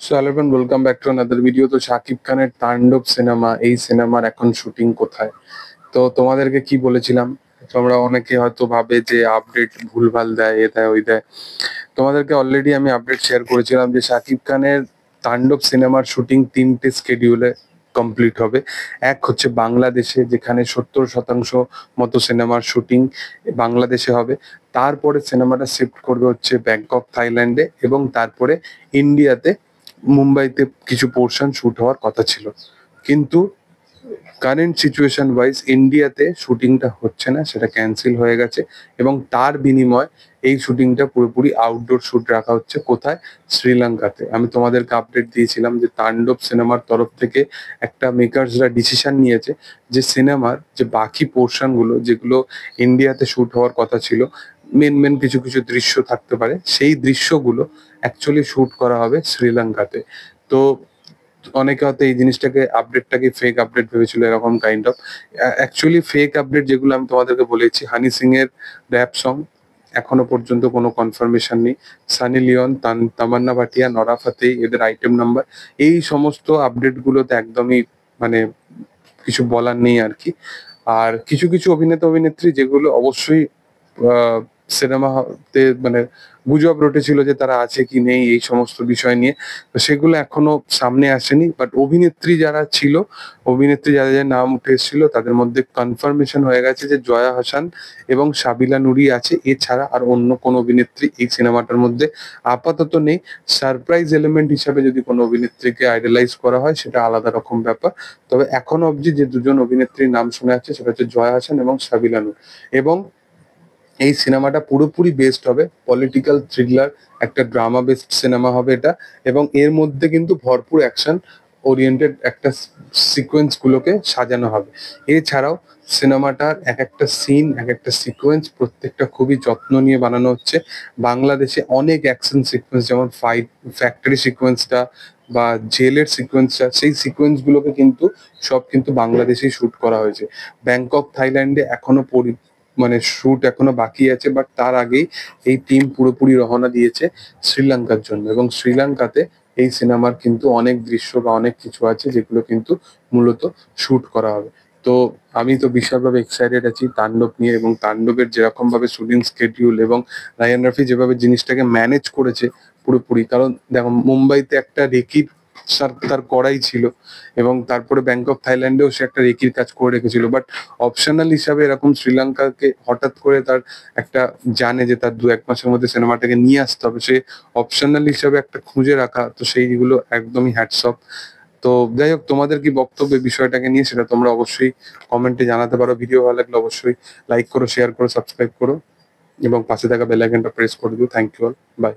So hello everyone, welcome back to another video. তো শাকিব খানের তাণ্ডব সিনেমা, এই সিনেমার এখন শুটিং কোথায়? তো তোমাদেরকে কি বলেছিলাম, তোমরা অনেকে হয়তো ভাবে যে আপডেট ভুলভাল দেয়, এ দেয় ওই দেয়। তোমাদেরকে অলরেডি আমি আপডেট শেয়ার করেছিলাম যে শাকিব খানের তাণ্ডব সিনেমার শুটিং 3টে স্কেডিউলে কমপ্লিট হবে। এক হচ্ছে বাংলাদেশে, যেখানে 70% মতো সিনেমার শুটিং বাংলাদেশে হবে। তারপরে সিনেমাটা শিফট করবে হচ্ছে ব্যাংকক, থাইল্যান্ডে, এবং তারপরে ইন্ডিয়াতে, মুম্বাইতে কিছু পোর্শন শুট হওয়ার কথা ছিল। কিন্তু কারেন্ট সিচুয়েশন ওয়াইজ ইন্ডিয়াতে শুটিংটা হচ্ছে না, সেটা ক্যান্সেল হয়ে গেছে। এবং তার বিনিময় এই শুটিংটা পুরোপুরি আউটডোর শুট রাখা হচ্ছে। কোথায়? শ্রীলঙ্কাতে। আমি তোমাদেরকে আপডেট দিয়েছিলাম যে তাণ্ডব সিনেমার তরফ থেকে একটা মেকার্সরা ডিসিশন নিয়েছে যে সিনেমার যে বাকি পোর্শন গুলো, যেগুলো ইন্ডিয়াতে শুট হওয়ার কথা ছিল, মেন মেন কিছু কিছু দৃশ্য থাকতে পারে, সেই দৃশ্যগুলো অ্যাকচুয়ালি শুট করা হবে শ্রীলঙ্কাতে। তো অনেকে হয়তো এই জিনিসটাকে, আপডেটটাকে ফেক আপডেট ভেবেছিল, এরকম kind of. Actually fake update যেগুলো আমি তোমাদেরকে বলেছি, হানি সিং এর র‍্যাপ সং, এখনো পর্যন্ত কোনো কনফার্মেশন নেই। সানি লিওন, তামান্না ভাটিয়া, নরা ফাতেহি, এদের আইটেম নাম্বার, এই সমস্ত আপডেট গুলোতে একদমই মানে কিছু বলার নেই আর কি। আর কিছু কিছু অভিনেতা অভিনেত্রী যেগুলো অবশ্যই সিনেমাতে মানে গুজব রটেছিল যে তারা আছে কি নেই এই সমস্ত বিষয় নিয়ে, তো সেগুলো এখনো সামনে আসেনি। বাট অভিনেত্রী যারা ছিল, অভিনেত্রী যাদের নাম উঠে এসেছিল, তাদের মধ্যে কনফার্মেশন হয়ে গেছে যে জয়া হাসান এবং সাবিলা নুরি আছে। এছাড়া আর অন্য কোনো অভিনেত্রী এই সিনেমাটার মধ্যে আপাতত নেই। সারপ্রাইজ এলিমেন্ট হিসাবে যদি কোনো অভিনেত্রীকে আইডলাইজ করা হয়, সেটা আলাদা রকম ব্যাপার। তবে এখনো অবধি যে দুজন অভিনেত্রীর নাম শোনা যাচ্ছে, সেটা হচ্ছে জয়া হাসান এবং সাবিলা নূর। এবং এই সিনেমাটা পুরোপুরি বেসড হবে পলিটিক্যাল থ্রিলার, একটা ড্রামা বেসড সিনেমা হবে এটা। এবং এর মধ্যে কিন্তু ভরপুর অ্যাকশন ওরিয়েন্টেড একটা সিকোয়েন্স গুলোকে সাজানো হবে। এছাড়াও সিনেমাটার এক একটা সিন, এক একটা সিকোয়েন্স, প্রত্যেকটা খুবই যত্ন নিয়ে বানানো হচ্ছে। বাংলাদেশে অনেক অ্যাকশন সিকোয়েন্স, যেমন ফ্যাক্টরি সিকোয়েন্সটা বা জেলের সিকোয়েন্সটা, সেই সিকোয়েন্স গুলোকে কিন্তু সব কিন্তু বাংলাদেশেই শুট করা হয়েছে। ব্যাংকক, থাইল্যান্ডে এখনো মানে শুট এখনো বাকি আছে। বাট তার আগেই এই টিম পুরোপুরি রওনা দিয়েছে শ্রীলঙ্কার জন্য। এবং শ্রীলঙ্কাতে এই সিনেমার কিন্তু অনেক দৃশ্য বা অনেক কিছু আছে যেগুলো কিন্তু মূলত শুট করা হবে। তো আমি তো বিশালভাবে এক্সাইটেড আছি তাণ্ডব নিয়ে, এবং তাণ্ডবের যেরকম ভাবে শুটিং স্কেডিউল এবং রায়ান রাফি যেভাবে জিনিসটাকে ম্যানেজ করেছে পুরোপুরি। কারণ দেখো, মুম্বাইতে একটা রেকির তার করাই ছিল, এবং তারপরে ব্যাংকক, থাইল্যান্ডেও সে একটা রেকির কাজ করে রেখেছিল। বাট অপশনাল হিসাবে এরকম শ্রীলঙ্কাকে হঠাৎ করে তার একটা, জানে যে তার 2-1 মাসের মধ্যে সিনেমাটাকে নিয়ে আসতে হবে, সে অপশনাল হিসাবে একটা খুঁজে রাখা, তো সেইগুলো একদমই হ্যাটস অফ। তো যাই হোক, তোমাদের কি বক্তব্য এই বিষয়টাকে নিয়ে, সেটা তোমরা অবশ্যই কমেন্টে জানাতে পারো। ভিডিও ভালো লাগলে অবশ্যই লাইক করো, শেয়ার করো, সাবস্ক্রাইব করো, এবং পাশে থাকা বেল আইকনটা প্রেস করে দিও। Thank you all, by.